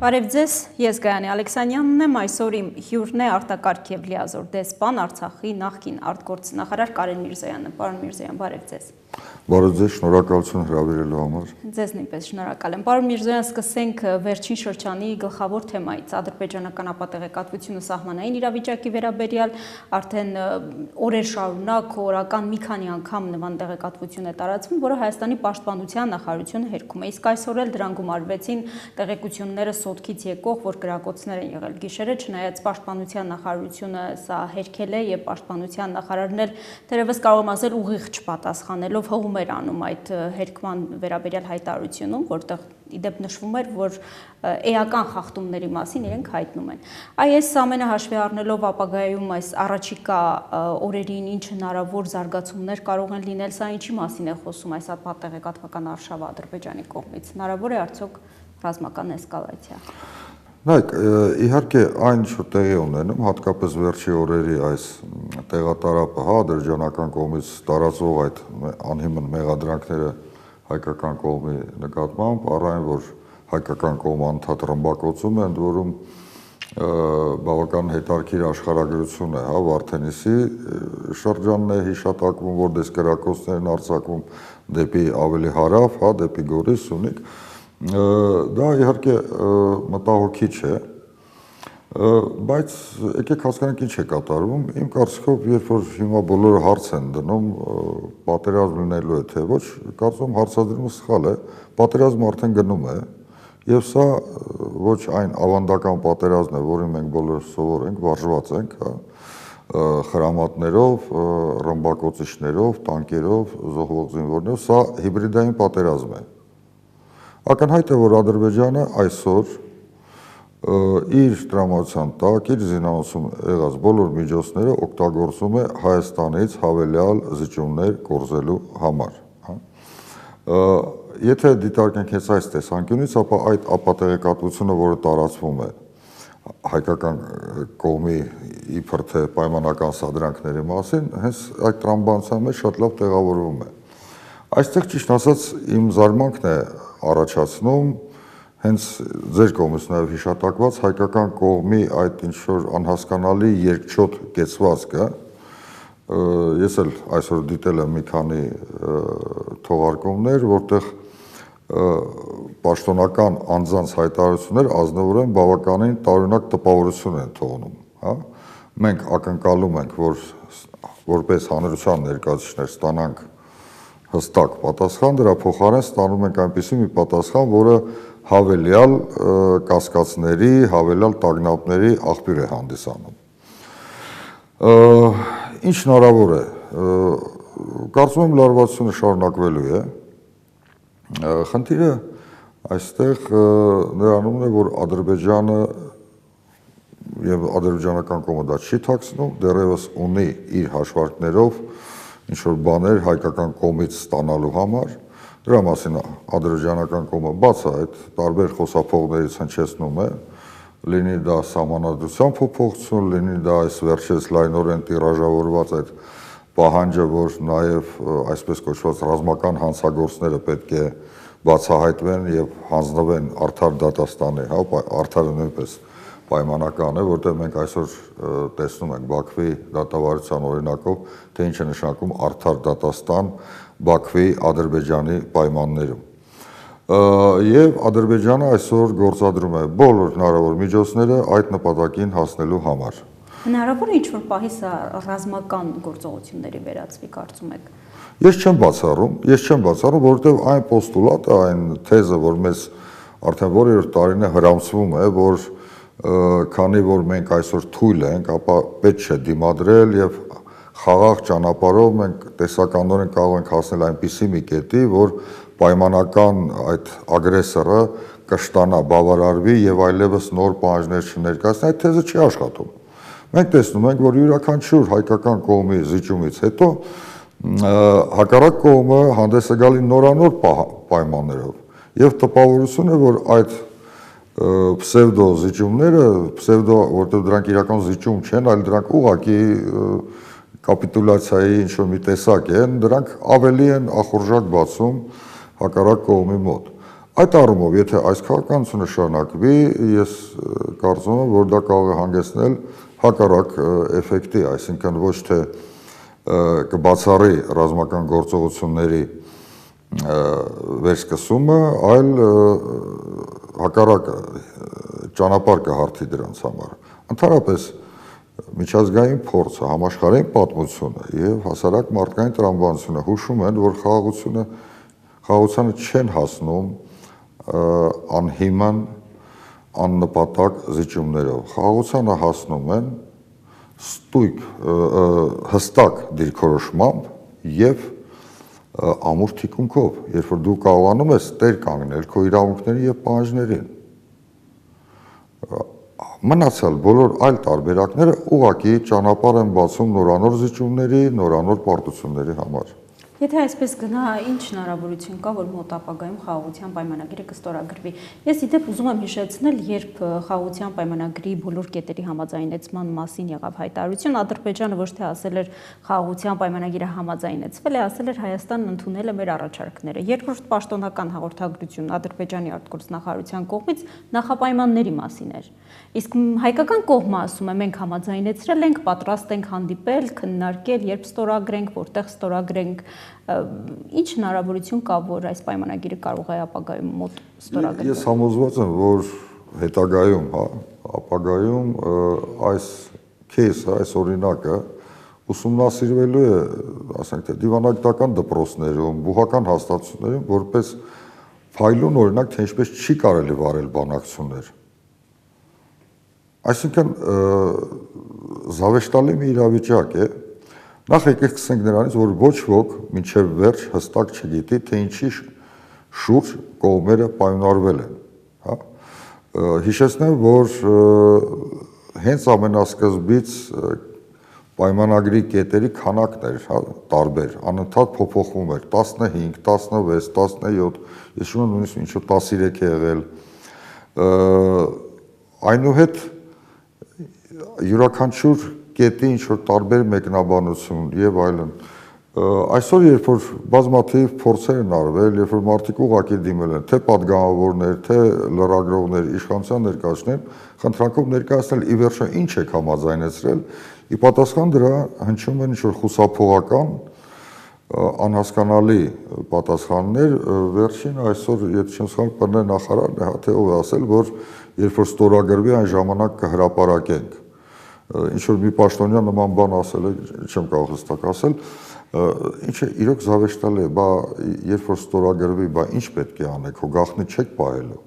Բարև ձեզ, ես Գայանի Ալեքսանյանն եմ, այսօր իմ հյուրն է արտակարգ և լիազոր դեսպան Արցախի նախկին արտգործնախարար Կարեն Միրզոյանը։ Պարոն Միրզոյան, բարև ձեզ։ Բարև ձեզ, շնորհակալություն հրավիրելու համար։ Ձեզ նույնպես շնորհակալ եմ։ Պարոն Միրզոյան, սկսենք վերջին շրջանի գլխավոր թեմայից՝ ադրբեջանական ապատեղեկատվությունը սահմանային իրավիճակի վերաբերյալ, արդեն օրեր շարունակ օրական մի քանի անգամ նման տեղեկատվություն է տարածվում, որը Հայաստանի պաշտպանության նախարարությունը հերքում է։ Իսկ այսօր էլ դրան գումարվեցին տեղեկությունները սոտքից եկող, որ կրակոցներ են եղել գիշերը, չնայած պաշտպանության նախարարությունը սա հերքել է եւ պաշտպանության նախարարն էլ դերևս կարող եմ ասել ուղիղ չպատասխանելով հողում էր անում այդ հերքման վերաբերյալ հայտարարությունում, որտեղ իդեպ նշվում էր, որ էական խախտումների մասին իրենք հայտնում են։ Այս ամենը հաշվի առնելով ապագայում այս առաջիկա օրերին ինչ հնարավոր զարգացումներ կարող են լինել, սա ինչի մասին է խոսում այս ապատեղեկատվական արշավը Ադրբեջանի կողմից։ Հնարավոր է արդյոք ռազմական էսկալացիա։ Նայեք, իհարկե այն ինչ տեղի ունենում, հատկապես վերջի օրերի այս տեղատարապը, ադրբեջանական կողմից տարածվող այդ անհիմն մեղադրանքները հայկական կողմի նկատմամբ, առայն որ հայկական կողմը անդադար ռմբակոծում է, ընդ որում բավական հետաքրքիր աշխարհագրություն է, Վարդենիսի շրջանն է հիշատակվում, որտեղ կրակոցներն արձակվում դեպի ավելի հարավ, դեպի Գորիս, Սյունիք, դա իհարկե մտահոգիչ է, բայց եկեք հասկանանք ինչ է կատարվում, իմ կարծիքով, երբ որ հիմա բոլորը հարց են դնում, պատերազմ լինելու է թե ոչ, կարծում հարցադրումը սխալ է, պատերազմը արդեն գնում է, եւ սա ոչ այն ավանդական պատերազմն է, որին մենք բոլորը սովոր ենք, վարժված ենք, խրամատներով, ռմբակոծիչներով, տանկերով, զոհվող զինվորներով, սա հիբրիդային պատերազմ է։ Ակնհայտ է, որ Ադրբեջանը այսօր իր տրամադրության տակ, իր զինանոցում եղած բոլոր միջոցները օգտագործում է Հայաստանից հավելյալ զիջումներ կորզելու համար։ Եթե դիտարկենք հենց այս տեսանկյունից, ապա այդ ապատեղեկատվությունը, որը տարածվում է հայկական կողմի իբր թե պայմանական սադրանքների մասին, հենց այդ տրամաբանության մեջ շատ լավ տեղավորվում է։ Այստեղ ճիշտ ասած իմ զարմանքն է առաջացնում հենց ձեր կողմից նաև հիշատակված հայկական կողմի այդ ինչ-որ անհասկանալի երկչոտ կեցվածքը, ես էլ այսօր դիտել եմ մի քանի թողարկումներ, որտեղ պաշտոնական անձանց հայտարարություններ ազնվորեն բավականին տարօրինակ տպավորություն են թողնում, Մենք ակնկալում ենք, որ որպես հանրության ներկայացուցիչներ ստանանք հստակ պատասխան, դրա փոխարեն ստանում ենք այնպիսի մի պատասխան, որը հավելյալ կասկածների, հավելյալ տագնապների աղբյուր է հանդիսանում։ Ինչ հնարավոր է, կարծում եմ լարվածությունը շարունակվելու է, խնդիրը այստեղ նրանումն է, որ Ադրբեջանը եւ ադրբեջանական կողմը դա չի թաքցնում, դեռևս ունի իր հաշվարկներով ինչ-որ բաներ հայկական կողմից ստանալու համար, դրա մասին ադրբեջանական կողմը բաց է այդ տարբեր խոսափողներից հնչեցնում է, լինի դա սահմանադրության փոփոխություն, լինի դա այս վերջերս լայնորեն տիրաժավորված այդ պահանջը, որ նաև այսպես կոչված ռազմական հանցագործները պետք է բացահայտվեն եւ հանձնվեն արդար դատաստանի, արդարը նույնպես պայմանական է, որտեղ մենք այսօր տեսնում ենք Բաքվի դատավարության օրինակով, թե ինչ է նշանակում արդար դատաստան Բաքվի Ադրբեջանի պայմաններում։ Եվ Ադրբեջանը այսօր գործադրում է բոլոր հնարավոր միջոցները այդ նպատակին հասնելու համար։ Հնարավոր է ինչ-որ պահի սա ռազմական գործողությունների վերածվի, կարծում եք։ Ես չեմ բացառում, որովհետև այն պոստուլատը, այն թեզը, որ մեզ արդեն որերորդ տարին է հրամցվում է, որ քանի որ մենք այսօր թույլ ենք, ապա պետք չէ դիմադրել եւ խաղաղ ճանապարհով մենք տեսականորեն կարող ենք հասնել այնպիսի մի կետի, որ պայմանական այդ ագրեսորը կշտանա, բավարարվի եւ այլևս նոր պահանջներ չներկայացնի, այդ թեզը չի աշխատում։ Մենք տեսնում ենք, որ յուրաքանչյուր հայկական կողմի զիջումից հետո հակառակ կողմը հանդես է գալի նորանոր պայմաններով եւ տպավորություն է, որ այդ պսևդո զիջումները, որտեղ դրանք իրական զիջում չեն, այլ դրանք ուղղակի կապիտուլյացիայի ինչ-որ մի տեսակ են, դրանք ավելի են ախորժակ բացում հակառակ կողմի մոտ։ Այդ առումով, եթե այս քաղաքականությունը շարունակվի, ես կարծում եմ, որ դա կարող է հանգեցնել հակառակ էֆեկտի, այսինքն ոչ թե կբացառի ռազմական գործողությունների վերսկսումը, այլ հակառակ ճանապարհ կհարթի դրանց համար։ Ընդհանրապես միջազգային փորձը, համաշխարհային պատմությունը եւ հասարակ մարդկային տրամաբանությունը հուշում են, որ խաղաղությանը չեն հասնում անհիմն, աննպատակ զիջումներով։ Խաղաղությանը հասնում են ստույգ, հստակ դիրքորոշմամբ եւ ամուր թիկունքով, երբ որ դու կարողանում ես տեր կանգնել քո իրավունքների եւ պահանջներին։ Մնացյալ բոլոր այլ տարբերակները ուղղակի ճանապարհ են բացում նորանոր զիջումների, նորանոր պարտությունների համար։ Եթե այսպես գնա, ինչ հնարավորություն կա, որ մոտ ապագայում խաղաղության պայմանագիրը կստորագրվի։ Ես իդեպ ուզում եմ հիշեցնել, երբ խաղաղության պայմանագրի բոլոր կետերի համաձայնեցման մասին եղավ հայտարարություն, Ադրբեջանը ոչ թե ասել էր խաղաղության պայմանագիրը համաձայնեցվել է, ասել էր Հայաստանն ընդունել է մեր առաջարկները։ Երկրորդ պաշտոնական հաղորդագրություն Ադրբեջանի արտգործնախարարության կողմից նախապայմանների մասին էր։ Իսկ հայկական կողմը ասում է, մենք համաձայնեցրել ենք, պատրաստ ենք հանդիպել, քննարկել, երբ ստորագրենք, որտեղ ստորագրենք, ինչ հնարավորություն կա, որ այս պայմանագիրը կարող է ապագայում մոտ ստորագրվել։ Ես համոզված եմ, որ հետագայում, ապագայում այս кейսը, այս օրինակը ուսումնասիրվելու է, ասենք թե դիվանագիտական դպրոցներում, բուհական հաստատություններում, որպես փայլուն օրինակ, թե ինչպես չի կարելի վարել բանակցություններ։ Այսինքն զավեշտալի մի իրավիճակ է։ Նախ եկեք սկսենք նրանից, որ ոչ ոք մինչև վերջ հստակ չգիտի, թե ինչի շուրջ կողմերը պայմանավորվել են, հա։ Հիշեցնեմ, որ հենց ամենասկզբից պայմանագրի կետերի քանակն էր, հա, տարբեր, անընդհատ փոփոխվում էր, 15, 16, 17, ես շուտ նույնիսկ ինչ-որ 13 է եղել։ Այնուհետ յուրաքանչյուր կետի ինչ-որ տարբեր մեկնաբանություն եւ այլն։ Այսօր երբ որ բազմաթիվ փորձեր են արվել, երբ որ մարդիկ ուղղակի դիմել են, թե падգամավորներ, թե լրագրողներ, իշխանության ներկայացուցիչներ, խնդրանքով ներկայացնել ի վերջո ինչ եք համաձայնեցրել, ի պատասխան դրա հնչում են ինչ-որ խուսափողական, անհասկանալի պատասխաններ, վերջին այսօր, եթե չեմ սխալվում, ՊՆ նախարարն է, թե ով է ասել, որ երբ որ ստորագրվի այն ժամանակ կհրապարակենք։ Ինչ-որ մի պաշտոնյա նման բան ասել է, չեմ կարող հստակ ասել, ինչը իրոք զավեշտալի է, բա երբ որ ստորագրվի, բա ինչ պետք է անեք, հո գաղտնի չեք պահելու,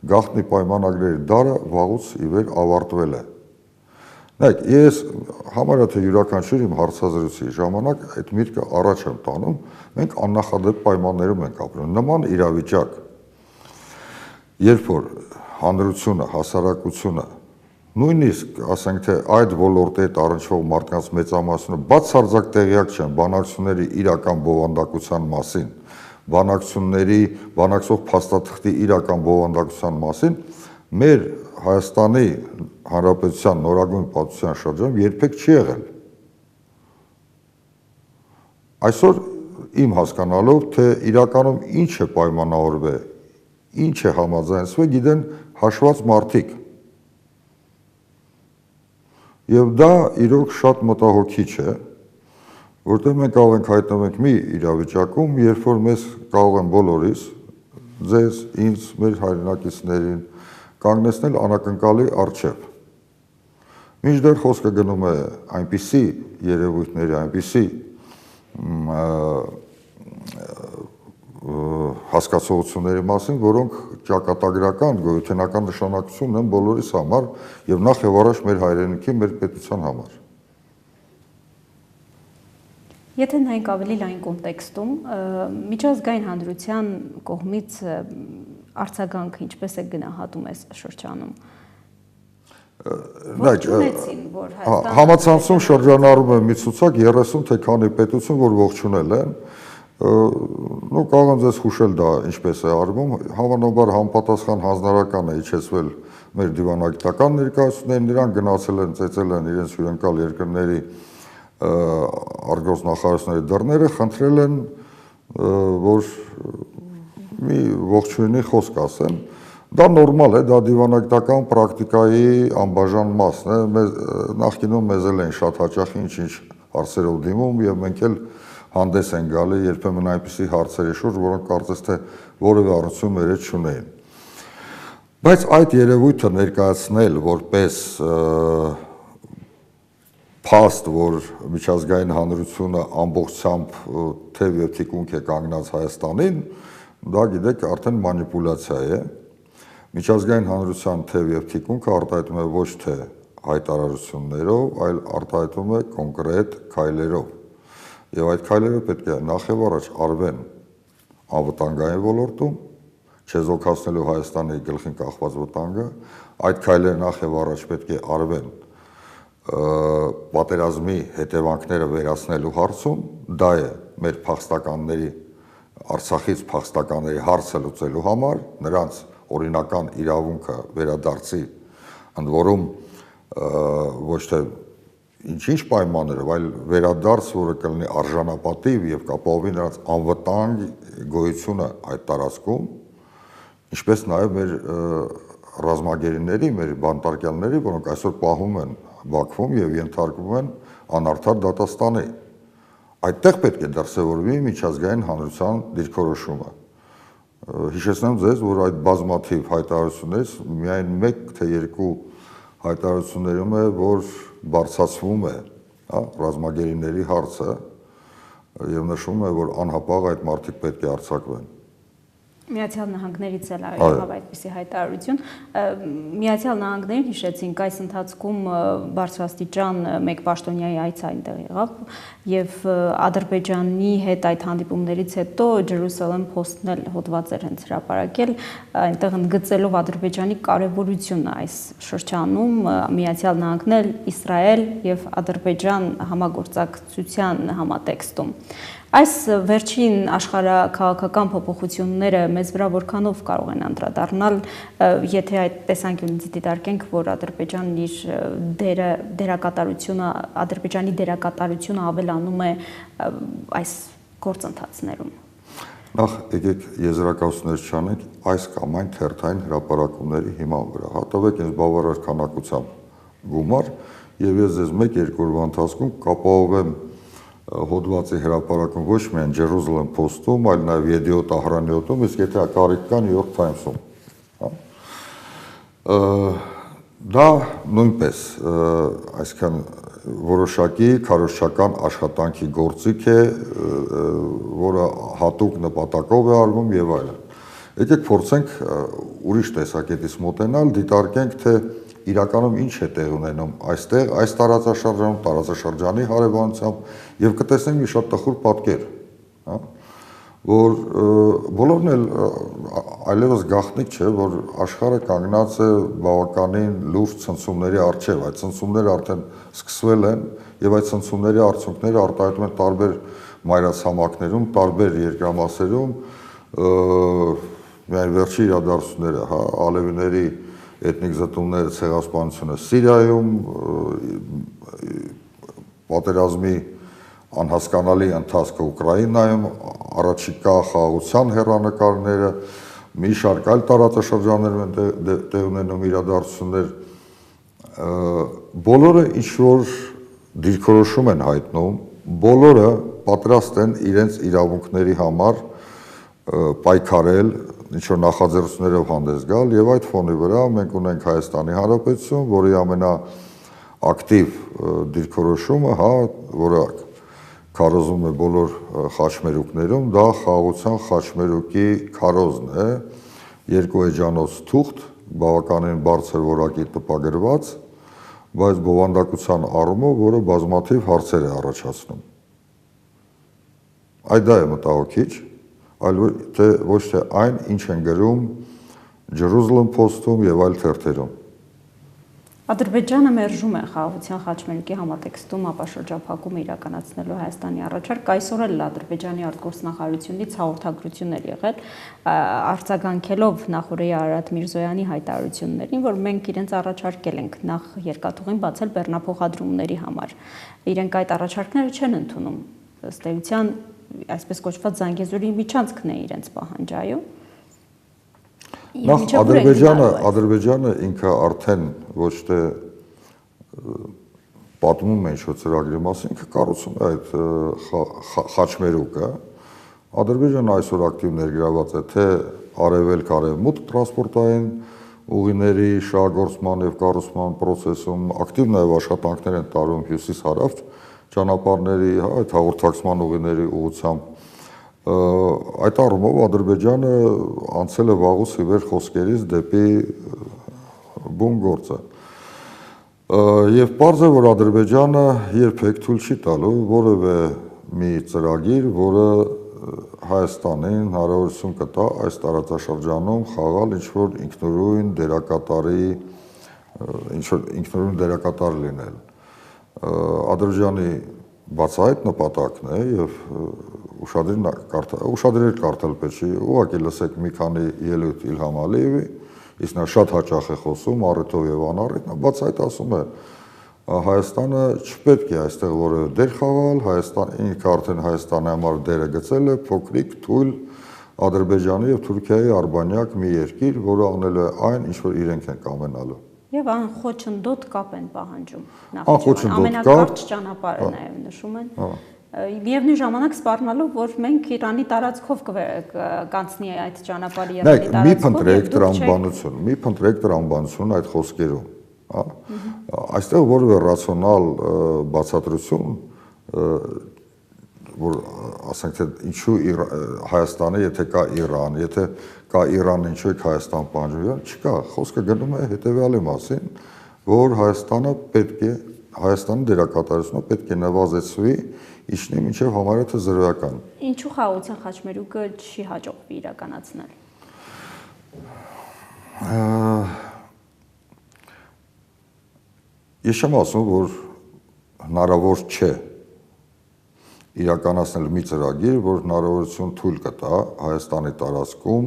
գաղտնի պայմանագրերի դարը վաղուց ի վեր ավարտվել է։ Նայեք, ես համարյա թե յուրաքանչյուր իմ հարցազրույցի ժամանակ այդ միտքը առաջ եմ տանում, մենք աննախադեպ պայմաններում ենք ապրում, նման իրավիճակ, երբ որ հանրությունը, հասարակությունը, նույնիսկ ասենք թե այդ ոլորտի հետ առնչվող մարդկանց մեծամասնությունը բացարձակ տեղյակ չեն բանակցությունների իրական բովանդակության մասին, բանակցող փաստաթղթի իրական բովանդակության մասին, մեր Հայաստանի Հանրապետության նորագույն պատմության շրջանում երբեք չի եղել։ Այսօր իմ հասկանալով, թե իրականում ինչ է պայմանավորվել, ինչ է համաձայնվել, գիտեն հաշված մարդիկ։ Եվ դա իրոք շատ մտահոգիչ է, որտեղ մենք կարող ենք հայտնվել մի իրավիճակում, երբ որ մեզ կարող են բոլորիս, ձեզ, ինձ, մեր հայրենակիցներին կանգնեցնել անակնկալի առջև։ Մինչդեռ խոսքը գնում է այնպիսի երևույթների, այնպիսի հասկացողությունների մասին, որոնք ճակատագրական, գոյութենական նշանակություն ունեն բոլորիս համար եւ նախ եւ առաջ մեր հայրենիքի, մեր պետության համար։ Եթե նայենք ավելի լայն կոնտեքստում, միջազգային հանրության կողմից արձագանքը ինչպես է գնահատում այս շրջանում։ Ողջունեցին, որ Հայաստանը համացանցում շրջանառում է մի ցուցակ 30 թե քանի պետություն, որ ողջունել են, նո կարող եմ ձեզ հուշել դա ինչպես է արվում, հավանաբար համապատասխան հանձնարարական է իջեցվել մեր դիվանագիտական ներկայացուցիչներին, նրանք գնացել են, ծեծել են իրենց հյուրընկալ երկրների արտգործնախարարությունների դռները, խնդրել են, որ մի ողջույնի խոսք ասեմ, դա նորմալ է, դա դիվանագիտական պրակտիկայի անբաժան մասն է, նախկինում մեզ էլ են շատ հաճախ ինչ-ինչ հարցերով դիմում եւ մենք էլ հանդես են գալի երբեմն այնպիսի հարցերի շուրջ, որոնք կարծես թե որևէ առնչություն մեր հետ չունեին։ Բայց այդ երևույթը ներկայացնել որպես փաստ, որ միջազգային հանրությունը ամբողջությամբ թեև եւ թիկունք է կանգնած Հայաստանին, դա գիտեք արդեն մանիպուլյացիա է։ Միջազգային հանրության թեև եւ թիկունքը արտահայտում է ոչ թե հայտարարություններով, այլ արտահայտում է կոնկրետ քայլերով։ Եվ այդ քայլերը պետք է նախ եւ առաջ արվեն անվտանգային ոլորտում, չեզոքացնելու Հայաստանի գլխին կախված վտանգը, այդ քայլերը նախ եւ առաջ պետք է արվեն պատերազմի հետևանքները վերացնելու հարցում, դա է մեր փախստականների, Արցախից փախստականների հարցը լուծելու համար, նրանց օրինական իրավունքը վերադարձի, ընդ որում ոչ թե ինչ-ինչ պայմաններով, այլ վերադարձ, որը կլինի արժանապատիվ եւ կապահովի նրանց անվտանգ գոյությունը այդ տարածքում, ինչպես նաեւ մեր ռազմագերիների, մեր բանտարկյալների, որոնք այսօր պահում են Բաքվում եւ ենթարկվում են անարդար դատաստանի։ Այդտեղ պետք է դրսևորվի միջազգային հանրության դիրքորոշումը։ Հիշեցնեմ ձեզ, որ այդ բազմաթիվ հայտարարություններից միայն մեկ թե երկու հայտարարություններում է, որ բարձրացվում է ռազմագերիների հարցը եւ նշվում է, որ անհապաղ այդ մարդիկ պետք է արձակվեն։ Միացյալ Նահանգներից էլ եղավ այդպիսի հայտարարություն։ Միացյալ Նահանգներին հիշեցինք, այս ընթացքում բարձրաստիճան մեկ պաշտոնյայի այց այնտեղ եղավ եւ Ադրբեջանի հետ այդ հանդիպումներից հետո Jerusalem Post-ն էլ հոդված էր հենց հրապարակել, այնտեղ ընդգծելով Ադրբեջանի կարևորությունը այս շրջանում, Միացյալ Նահանգներ, Իսրայել եւ Ադրբեջան համագործակցության համատեքստում։ Այս վերջին աշխարհաքաղաքական փոփոխությունները մեզ վրա որքանով կարող են անդրադառնալ, եթե այդ տեսանկյունից դիտարկենք, որ Ադրբեջանն իր դերակատարությունը, Ադրբեջանի դերակատարությունը ավելանում է այս գործընթացներում։ Նախ եկեք եզրակացություններ չանենք այս կամ այն թերթային հրապարակումների հիման վրա։ Հատավեք ինձ բավարար քանակությամբ գումար եւ ես ձեզ 1-2 օրվա ընթացքում կապահովեմ հոդվածի հրապարակում ոչ միայն Jerusalem Post-ում, այլ նաև Yediot Ahronot-ում, իսկ եթե կարիք կա New York Times-ում։ Դա նույնպես այսքան որոշակի քարոզչական աշխատանքի գործիք է, որը հատուկ նպատակով է արվում եւ այլն։ Եկեք փորձենք ուրիշ տեսակետից մոտենալ, դիտարկենք, թե իրականում ինչ է տեղ ունենում այստեղ, այս տարածաշրջանում, տարածաշրջանի հարևանությամբ եւ կտեսնենք մի շատ տխուր պատկեր, որ բոլորն էլ այլևս գաղտնիք չէ, որ աշխարհը կանգնած է բավականին լուրջ ցնցումների առջև, այդ ցնցումները արդեն սկսվել են եւ այդ ցնցումների արդյունքները արտահայտվում են տարբեր մայրացամաքներում, տարբեր երկրամասերում, միայն վերջի իրադարձությունները, ալևիների էթնիկ զտումները, ցեղասպանությունը Սիրիայում, պատերազմի անհասկանալի ընթացքը Ուկրաինայում, առաջիկա խաղաղության հեռանկարները, մի շարք այլ տարածաշրջաններում տեղ ունենում իրադարձություններ, բոլորը ինչ-որ դիրքորոշում են հայտնում, բոլորը պատրաստ են իրենց իրավունքների համար պայքարել, ինչ-որ նախաձեռնություններով հանդես գալ եւ այդ ֆոնի վրա մենք ունենք Հայաստանի Հանրապետություն, որի ամենաակտիվ դիրքորոշումը, որը քարոզում է բոլոր խաչմերուկներում, դա խաղաղության խաչմերուկի քարոզն է, երկու էջանոց թուղթ, բավականին բարձր որակի տպագրված, բայց բովանդակության առումով, որը բազմաթիվ հարցեր է առաջացնում։ Այդ դա է մտահոգիչ, այլ ոչ թե այն, ինչ են գրում Jerusalem Post-ում եւ այլ թերթերում։ Ադրբեջանը մերժում է խաղաղության խաչմերուկի համատեքստում ապաշրջափակումը իրականացնելու Հայաստանի առաջարկ, այսօր էլ Ադրբեջանի արտգործնախարարությունից հաղորդագրություն էր եղել, արձագանքելով նախօրեի Արարատ Միրզոյանի հայտարարություններին, որ մենք իրենց առաջարկել ենք նախ երկաթուղին բացել բեռնափոխադրումների համար։ Իրենք այդ առաջարկները չեն ընդունում, ըստ էության այսպես կոչված Զանգեզուրի միջանցքն է իրենց պահանջայում։ Նախ Ադրբեջանը ինքը արդեն ոչ թե պատմում է ինչ-որ ծրագրի մասին, ինքը կառուցում է այդ խաչմերուկը։ Ադրբեջանը այսօր ակտիվ ներգրաված է թե արևելք-արևմուտք տրանսպորտային ուղիների շահագործման եւ կառուցման process-ում, ակտիվ նաեւ աշխատանքներ են տարվում հյուսիս-հարավ ճանապարհների, այդ հաղորդակցման ուղիների ուղղությամբ։ Այդ առումով Ադրբեջանը անցել է վաղուց ի վեր խոսքերից դեպի բուն գործը։ Եվ պարզ է, որ Ադրբեջանը երբեք թույլ չի տալու որևէ մի ծրագիր, որը Հայաստանին հնարավորություն կտա այս տարածաշրջանում խաղալ ինչ-որ ինքնուրույն դերակատար լինել։ Ադրբեջանի բացահայտ նպատակն է եւ ուշադրիր կարդալ պետք չի, ուղղակի լսեք մի քանի ելույթ Իլհամ Ալիևի, իսկ նա շատ հաճախ է խոսում առիթով եւ անառիթ, նա բացահայտ ասում է Հայաստանը չպետք է այստեղ որևէ դեր խաղալ, ինքը արդեն Հայաստանի համար դերը գծել է փոքրիկ, թույլ Ադրբեջանի եւ Թուրքիայի արբանյակ մի երկիր, որը անելու է այն, ինչ որ իրենք են կամենալու։ Եվ անխոչնդոտ կապ են պահանջում Նախիջևան, ամենակարճ ճանապարհը նաեւ նշում են։ Միևնույն ժամանակ սպառնալով, որ մենք Իրանի տարածքով կանցնի այդ ճանապարհը Իրանի տարածքով։ Մի փնտրեք տրամաբանություն այդ խոսքերում, հա։ Այստեղ որևէ ռացիոնալ բացատրություն, որ ասենք թե ինչու Հայաստանը, եթե կա Իրան, եթե կա Իրանը, ինչու է Հայաստան պահանջում, չկա, խոսքը գնում է հետևյալի մասին, որ Հայաստանի դերակատարությունը պետք է նվազեցվի, իջնի մինչև համարյա թե զրոյական։ Ինչու խաղաղության խաչմերուկը չի հաջողվի իրականացնել։ Ես չեմ ասում, որ հնարավոր չէ իրականացնել մի ծրագիր, որ հնարավորություն թույլ կտա Հայաստանի տարածքում,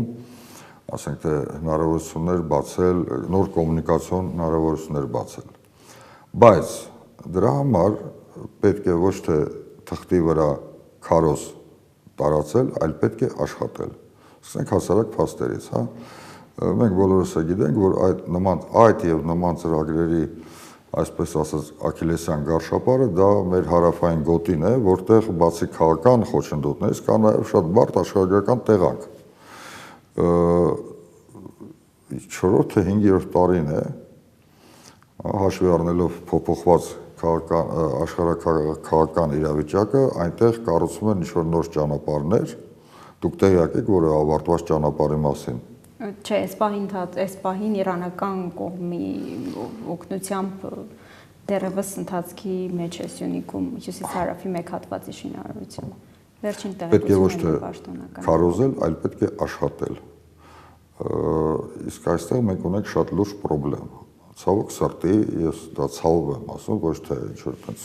ասենք թե հնարավորություններ բացել, նոր կոմունիկացիոն հնարավորություններ բացել։ Բայց դրա համար պետք է ոչ թե թղթի վրա քարոզ տարածել, այլ պետք է աշխատել։ Սկսենք հասարակ փաստերից, հա։ Մենք բոլորս գիտենք, որ այդ եւ նման ծրագրերի այսպես ասած Աքիլեսյան գարշապարը դա մեր հարավային գոտին է, որտեղ բացի քաղաքական խոչընդոտներից կա նաև շատ բարդ աշխարհագրական տեղանք։ 4-րդ թե 5-րդ տարին է, հաշվի առնելով փոփոխված աշխարհաքաղաքական իրավիճակը, այնտեղ կառուցվում են ինչ-որ նոր ճանապարհներ, դուք տեղյակ եք, որ ավարտված ճանապարհի մասին։ Չէ, այս պահին իրանական կողմի օգնությամբ դեռևս ընթացքի մեջ է Սյունիքում հյուսիս-հարավի մեկ հատվածի շինարարությունը։ Վերջին տեղեկությունները պաշտոնական։ Պետք է ոչ թե քարոզել, այլ պետք է աշխատել։ Իսկ այստեղ մենք ունենք շատ լուրջ խնդրեմ։ Ցավոք սրտի, ես դա ցավով եմ ասում, ոչ թե ինչ-որ տենց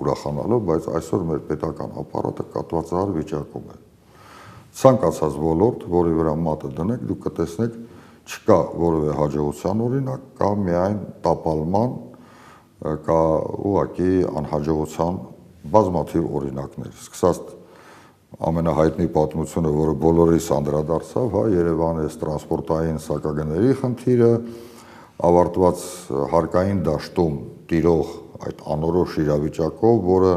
ուրախանալով, բայց այսօր մեր պետական ապարատը կատվածահար վիճակում է։ Ցանկացած ոլորտ, որի վրա մատը դնեք, դուք կտեսնեք չկա որևէ հաջողության օրինակ, կա միայն տապալման, կա ուղղակի անհաջողության բազմաթիվ օրինակներ։ Սկսած ամենահայտնի պատմությունը, որը բոլորիս անդրադարձավ, հա, Երևանի տրանսպորտային սակագների խնդիրը, ավարտված հարկային դաշտում տիրող այդ անորոշ իրավիճակով, որը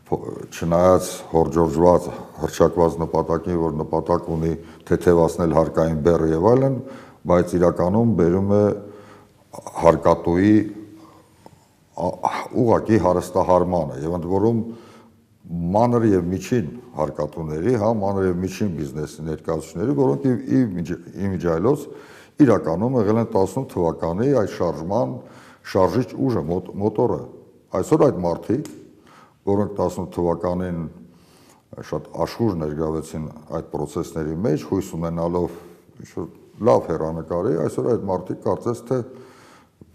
չնայած հորջորժված, հռչակված նպատակին, որ նպատակ ունի թեթևացնել հարկային բեռը եւ այլն, բայց իրականում բերում է հարկատուի ուղղակի հարստահարմանը եւ ընդ որում մանր եւ միջին հարկատուների, հա, մանր եւ միջին բիզնեսի ներկայացուցիչների, որոնք իմիջիայլոց իրականում եղել են 18 թվականի այդ շարժիչ ուժը, մոտորը։ Այսօր այդ մարդիկ, որոնք 18 թվականին շատ աշխուժ ներգրավեցին այդ process-ների մեջ, հույս ունենալով ինչ-որ լավ հեռանկարի, այսօր այդ մարդիկ կարծես թե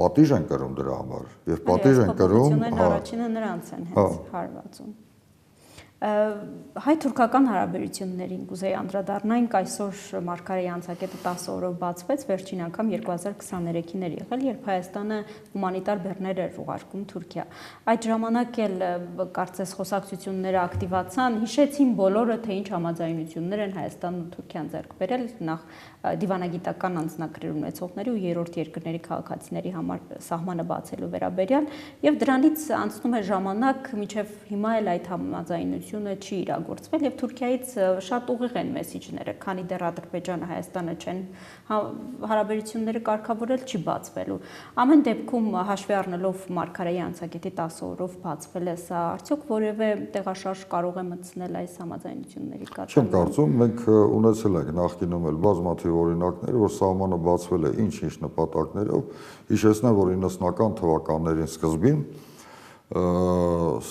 պատիժ են կրում դրա համար եւ պատիժ են կրում, առաջինը նրանց են հենց հարվածում։ Հայ-թուրքական հարաբերություններին կուզեի անդրադառնանք, այսօր Մարգարեի անցակետը 10 օրով բացվեց, վերջին անգամ 2023-ին էր եղել, երբ Հայաստանը հումանիտար բեռներ էր ուղարկում Թուրքիա։ Այդ ժամանակ էլ կարծես խոսակցությունները ակտիվացան, հիշեցին բոլորը, թե ինչ համաձայնություններ են Հայաստանն ու Թուրքիան ձեռք բերել նախ դիվանագիտական անձնակրեր ունեցողների ու երրորդ երկրների քաղաքացիների համար սահմանը բացելու վերաբերյալ, եւ դրանից անցնում է ժամանակ, մինչեւ հիմա էլ այդ համաձայնությունը չի իրագործվել եւ Թուրքիայից շատ ուղիղ են մեսիջները, քանի դեռ Ադրբեջանը Հայաստանը չեն հարաբերությունները կարգավորել, չի բացվելու։ Ամեն դեպքում հաշվի առնելով Մարգարեի անցակետի 10 օրով բացվել է սա, արդյոք որևէ տեղաշարժ կարող է մտցնել այս համաձայնությունների կատարմանը։ Չեմ կարծում, մենք ունեցել ենք նախկինում էլ բազմաթիվ օրինակներ, որ սահմանը բացվել է ինչ-ինչ նպատակներով, հիշեցնեմ, որ 90-ական թվականներին սկզբին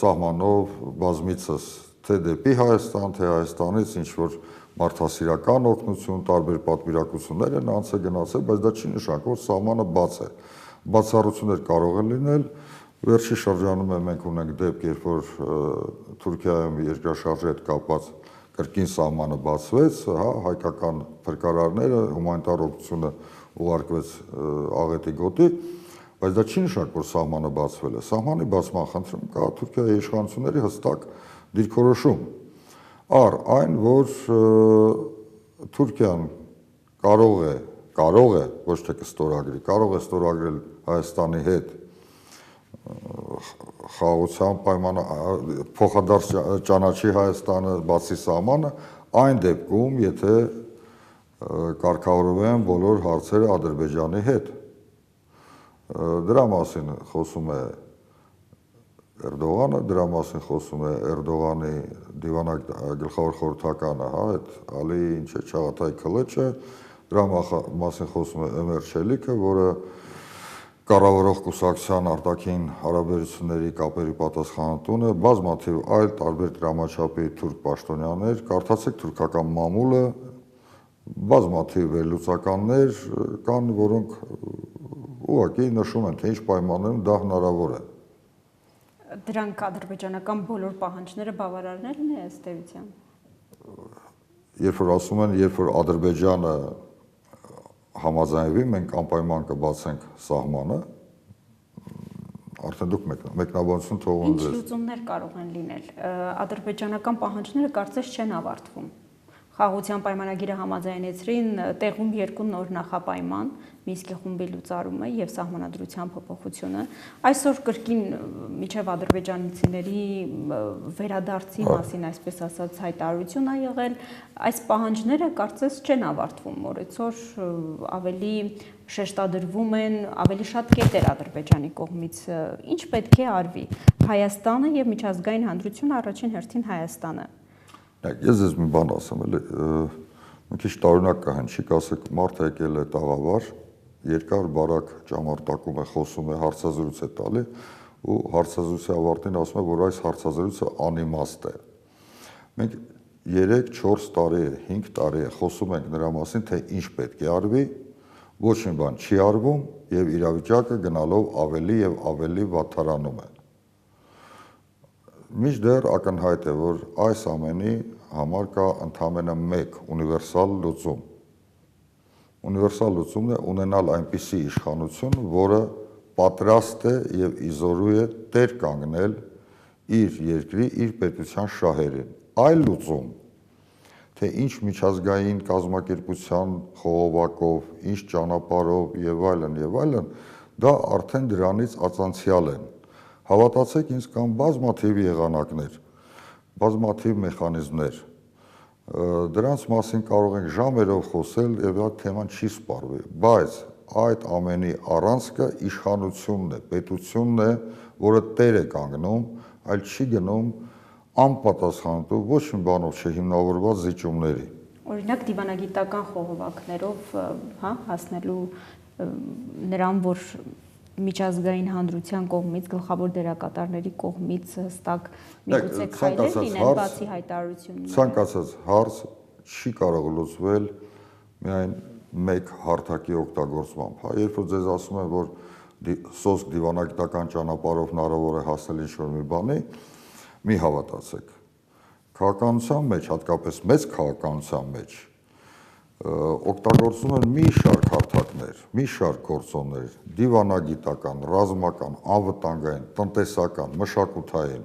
սահմանով բազմիցս թե դեպի Հայաստան, թե Հայաստանից ինչ-որ մարդասիրական օգնություն, տարբեր պատվիրակություններ են անցել գնացել, բայց դա չի նշանակում, որ սահմանը բաց է։ Բացառություններ կարող են լինել, վերջի շրջանում մենք ունենք դեպք, երբ որ Թուրքիայում երկրաշարժի հետ կապված կրկին սահմանը բացվեց, հայկական փրկարարները հումանիտար օգնությունը ուղարկվեց աղետի գոտի, բայց դա չի նշանակում, որ սահմանը բացվել է։ Սահմանի բացման խնդրում կա Թուրքիայի իշխանությունների հստակ դիրքորոշում։ Այն, որ Թուրքիան կարող է, ոչ թե կստորագրի, կարող է ստորագրել Հայաստանի հետ խաղաղության պայմանը, փոխադարձ ճանաչի Հայաստանը, բացի սահմանը, այն դեպքում, եթե կարգավորվեն բոլոր հարցերը Ադրբեջանի հետ։ Դրա մասին խոսում է Էրդողանը, դրա մասին խոսում է Էրդողանի գլխավոր խորհրդականը, այդ Ալի ինչ է, Չաղաթայ Քլեչը, դրա մասին խոսում է Էմեր Չելիքը, որը կառավարող կուսակցության արտաքին հարաբերությունների կապերի պատասխանատուն է, բազմաթիվ այլ տարբեր դրամաչափի թուրք պաշտոնյաներ, կարդացեք թուրքական մամուլը, բազմաթիվ վերլուծականներ կան, որոնք ուղղակի նշում են, թե ինչ պայմաններում դա հնարավոր է։ Դրանք ադրբեջանական բոլոր պահանջները բավարարներն է ըստ էության։ Երբ որ ասում են, երբ որ Ադրբեջանը համաձայնվի, մենք անպայման կբացենք սահմանը, արդեն դուք մեկնաբանություն թողում ձեզ։ Ինչ լուծումներ կարող են լինել։ Ադրբեջանական պահանջները կարծես չեն ավարտվում։ Խաղաղության պայմանագիրը համաձայնեցրին, տեղում երկու նոր նախապայման, Մինսկի խումբի լուծարումը եւ սահմանադրության փոփոխությունը։ Այսօր կրկին միջև ադրբեջանցիների վերադարձի մասին, այսպես ասած, հայտարարություն ա եղել, այս պահանջները կարծես չեն ավարտվում, օրեցօր ավելի շեշտադրվում են, ավելի շատ կետեր Ադրբեջանի կողմից։ Ինչ պետք է արվի Հայաստանը եւ միջազգային հանրությունը, առաջին հերթին Հայաստանը։ Ես ձեզ մի բան ասեմ, մի քիչ տարօրինակ կհնչի, ասեք մարդը եկել է տաղավար, երկար բարակ ճամարտակում է, խոսում է, հարցազրույց է տալի ու հարցազրույցի ավարտին ասում է, որ այս հարցազրույցը անիմաստ է։ Մենք 3-4 տարի է, 5 տարի է խոսում ենք նրա մասին, թե ինչ պետք է արվի, ոչ մի բան չի արվում եւ իրավիճակը գնալով ավելի եւ ավելի վատթարանում է։ Մինչդեռ ակնհայտ է, որ այս ամենի համար կա ընդամենը մեկ ունիվերսալ լուծում։ Ունիվերսալ լուծումն է ունենալ այնպիսի իշխանություն, որը պատրաստ է եւ իզորու է տեր կանգնել իր երկրի, իր պետության շահերին։ Այլ լուծում, թե ինչ միջազգային կազմակերպության խողովակով, ինչ ճանապարհով եւ այլն, դա արդեն դրանից ածանցյալ են։ Հավատացեք ինձ, կան բազմաթիվ եղանակներ, բազմաթիվ մեխանիզմներ, դրանց մասին կարող ենք ժամերով խոսել եւ դա թեման չի սպառվի, բայց այդ ամենի առանցքը իշխանությունն է, պետությունն է, որը տեր է կանգնում, այլ չի գնում անպատասխանատու ոչ մի բանով չհիմնավորված զիջումների։ Օրինակ դիվանագիտական խողովակներով, հասնելու նրան, որ միջազգային հանրության կողմից, գլխավոր դերակատարների կողմից հստակ միգուցե քայլեր լինեն բացի հայտարարություններից։ Ցանկացած հարց չի կարող լուծվել միայն մեկ հարթակի օգտագործմամբ։ Երբ որ ձեզ ասում են, որ սոսկ դիվանագիտական ճանապարհով հնարավոր է հասնել ինչ-որ մի բանի, մի հավատացեք։ քաղաքականության մեջ, հատկապես մեծ քաղաքականության մեջ օգտագործում են մի շարք հարթակներ, մի շարք գործոններ, դիվանագիտական, ռազմական, անվտանգային, տնտեսական, մշակութային։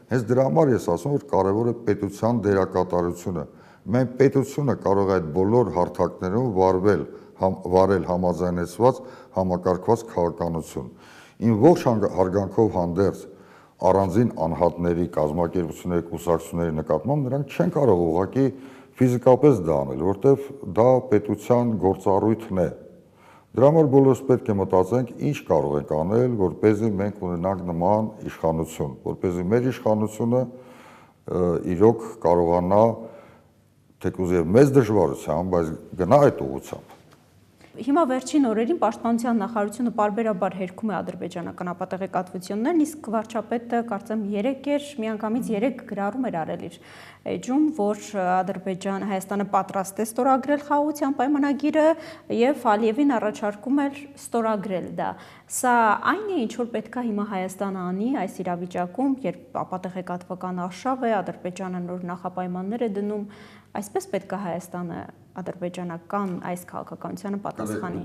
Հենց դրա համար ես ասում որ կարևոր է պետության դերակատարությունը։ Մենք պետությունը կարող է այդ բոլոր հարթակներում վարել համաձայնեցված համակարգված քաղաքականություն։ Իմ ողջ հարգանքով հանդերձ առանձին անհատների, կազմակերպությունների, կուսակցությունների նկատմամբ նրանք չեն կարող ուղղակի ֆիզիկապես դա անել, որտեղ դա պետության գործառույթն է։ Դրա համար բոլորս պետք է մտածենք, ինչ կարող ենք անել, որպեսզի մենք ունենանք նման իշխանություն, որպեսզի մեր իշխանությունը իրոք կարողանա թեկուզ եւ մեծ դժվարությամբ, բայց գնա այդ ուղղությամբ։ Հիմա վերջին օրերին Պաշտպանության նախարարությունը պարբերաբար հերքում է ադրբեջանական ապատեղեկատվություններն, իսկ վարչապետը կարծեմ 3 միանգամից 3 գրառում էր արել իր էջում, որ Հայաստանը պատրաստ է ստորագրել խաղաղության պայմանագիրը եւ Ալիևին առաջարկում էր ստորագրել դա։ Սա այն է, ինչ որ պետք է հիմա Հայաստանը անի այս իրավիճակում, երբ ապատեղեկատվական արշավ է, Ադրբեջանը նոր նախապայմաններ է դնում, այսպես պետք է Հայաստանը ադրբեջանական այս քաղաքականությանը պատասխանի։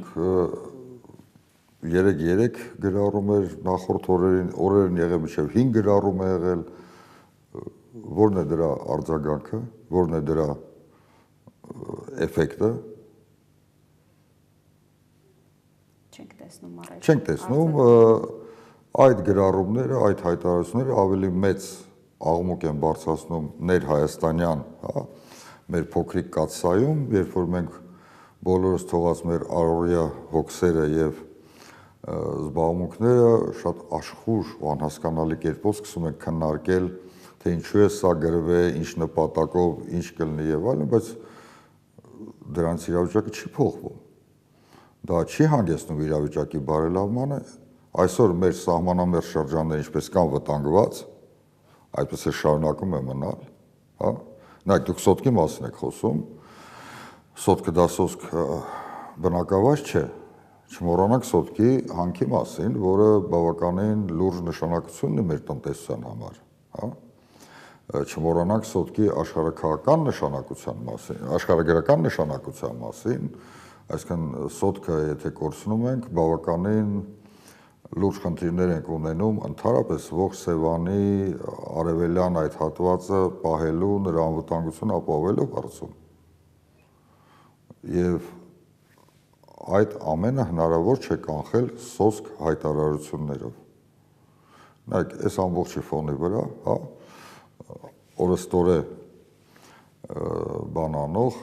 3 գրառում էր նախորդ օրերին եղել մինչև 5 գրառում է եղել, որն է դրա արձագանքը, որն է դրա էֆեկտը։ Չենք տեսնում այդ գրառումները, այդ հայտարարությունները ավելի մեծ աղմուկ են բարձրացնում ներհայաստանյան, մեր փոքրիկ կաթսայում, երբ որ մենք բոլորս թողած մեր առօրյա հոգսերը եւ զբաղմունքները շատ աշխուժ ու անհասկանալի կերպով սկսում ենք քննարկել, թե ինչու է սա գրվել, ինչ նպատակով, ինչ կլինի եւ այլն, բայց դրանց իրավիճակը չի փոխվում։ Դա չի հանգեցնում իրավիճակի բարելավմանը։ Այսօր մեր սահմանամերձ շրջանները ինչպես կան վտանգված, այդպես է շարունակում է մնալ, հա։ Նայեք, դուք սոտկի մասին եք խոսում, սոտկը դա սոսկ բնակավայր չէ, չմոռանանք սոտկի հանքի մասին, որը բավականին լուրջ նշանակություն ունի մեր տնտեսության համար, հա։ Չմոռանանք սոտկի աշխարհագրական նշանակության մասին, աշխարհագրական նշանակության մասին, այսինքն սոտկը եթե կորցնում ենք, բավականին լուրջ խնդիրներ ենք ունենում ընդհանրապես ողջ Սևանի արևելյան այդ հատվածը պահելու, նրա անվտանգությունը ապահովելու հարցում։ Եվ այդ ամենը հնարավոր չէ կանխել սոսկ հայտարարություններով։ Նայեք, այս ամբողջի ֆոնի վրա, հա, օրըստօրե բանանող,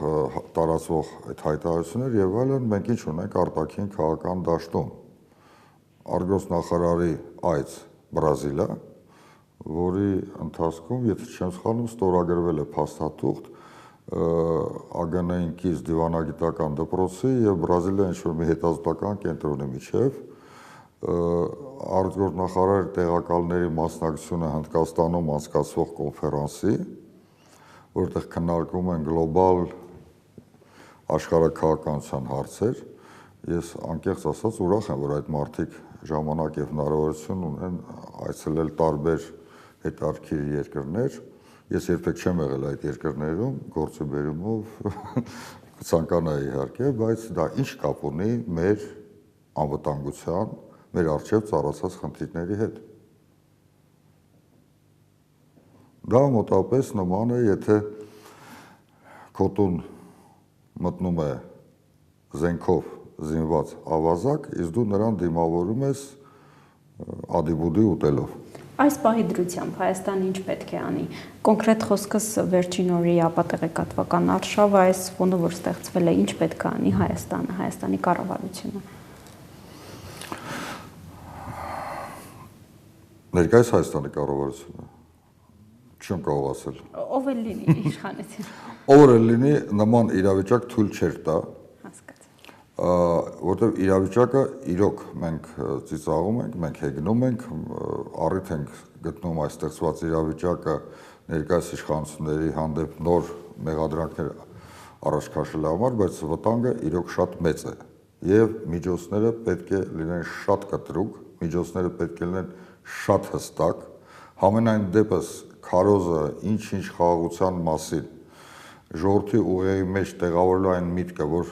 տարածվող այդ հայտարարություններ եւ այլն, մենք ինչ ունենք արտաքին քաղաքական դաշտում։ Արտգործնախարարի այց Բրազիլիա, որի ընթացքում, եթե չեմ սխալվում, ստորագրվել է փաստաթուղթ ԱԳՆ-ին կից դիվանագիտական դպրոցի եւ Բրազիլիա ինչ-որ մի հետազոտական կենտրոնի միջև արտգործնախարար տեղակալների մասնակցությունը Հնդկաստանում անցկացվող կոնֆերանսի, որտեղ քննարկվում են գլոբալ աշխարհաքաղաքականության հարցեր, ես անկեղծ ասած ուրախ եմ, որ այդ մարդիկ ժամանակ եւ հնարավորություն ունեն այցելել տարբեր հետաքրքիր երկրներ։ Ես երբեք չեմ եղել այդ երկրներում, գործի բերումով ցանկանայի իհարկե, բայց դա ինչ կապ ունի մեր անվտանգության, մեր առջև ծառացած խնդիրների հետ։ Դա մոտավորապես նման է, եթե քո տուն մտնում է զենքով զինված ավազակ, իսկ դու նրան դիմավորում ես ադիբուդի ուտելով։ Այս պահի դրությամբ Հայաստանը ինչ պետք է անի։ Կոնկրետ խոսքս վերջին օրի ապատեղեկատվական արշավը այս ֆոնը, որ ստեղծվել է, ինչ պետք է անի Հայաստանը, Հայաստանի կառավարությունը։ Ներկայիս Հայաստանի կառավարությունը չեմ կարող ասել։ Ով էլ լինի իշխանություն։ Ով էլ լինի, նման իրավիճակ թույլ չէր տա։ Որտեղ իրավիճակը իրոք մենք ծիծաղում ենք, մենք հեգնում ենք, առիթ ենք գտնում այս ստեղծված իրավիճակը ներկայիս իշխանությունների հանդեպ նոր մեղադրանքներ առաջ քաշելու համար, բայց վտանգը իրոք շատ մեծ է եւ միջոցները պետք է լինեն շատ կտրուկ, միջոցները պետք է լինեն շատ հստակ, համենայն դեպս քարոզը ինչ-ինչ խաղաղության մասին ժողովրդի ուղեղի մեջ տեղավորելու այն միտքը, որ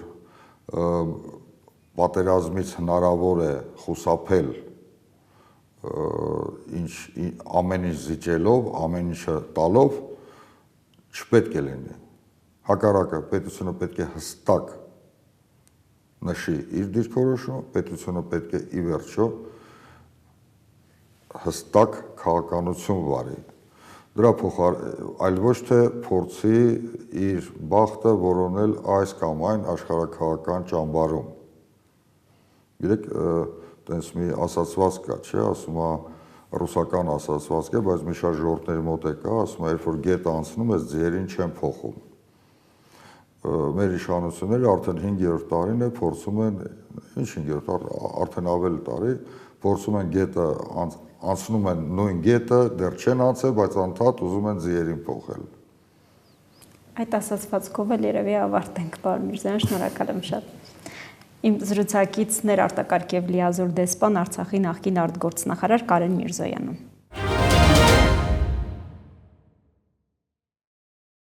պատերազմից հնարավոր է խուսափել ամեն ինչ զիջելով, ամեն ինչը տալով, չպետք է լինի։ Հակառակը պետությունը պետք է հստակ նշի իր դիրքորոշումը, պետությունը պետք է ի վերջո հստակ քաղաքականություն վարի։ Դրա այլ ոչ թե փորձի իր բախտը որոնել այս կամ այն աշխարհաքաղաքական ճամբարում։ Գիտեք, տենց մի ասացված կա, չէ, ասում է ռուսական ասացված է, բայց մի շարք ժողովուրդների մոտ է կա, ասում է, երբ որ գետը անցնում ես, ձիերին չեն փոխում։ Մեր իշխանությունները արդեն 5-րդ տարին է փորձում են, ինչ 5-րդ, արդեն ավելի տարի, փորձում են գետը անցնում են նույն գետը, դեռ չեն անցել, բայց անդադ ուզում են ձիերին փոխել։ Այդ ասացվածքով էլ երևի ավարտենք, պարոն Միրզոյան, շնորհակալ եմ շատ։ Իմ զրուցակիցն էր արտակարգ եւ լիազոր դեսպան Արցախի նախկին արտգործնախարար Կարեն Միրզոյանը։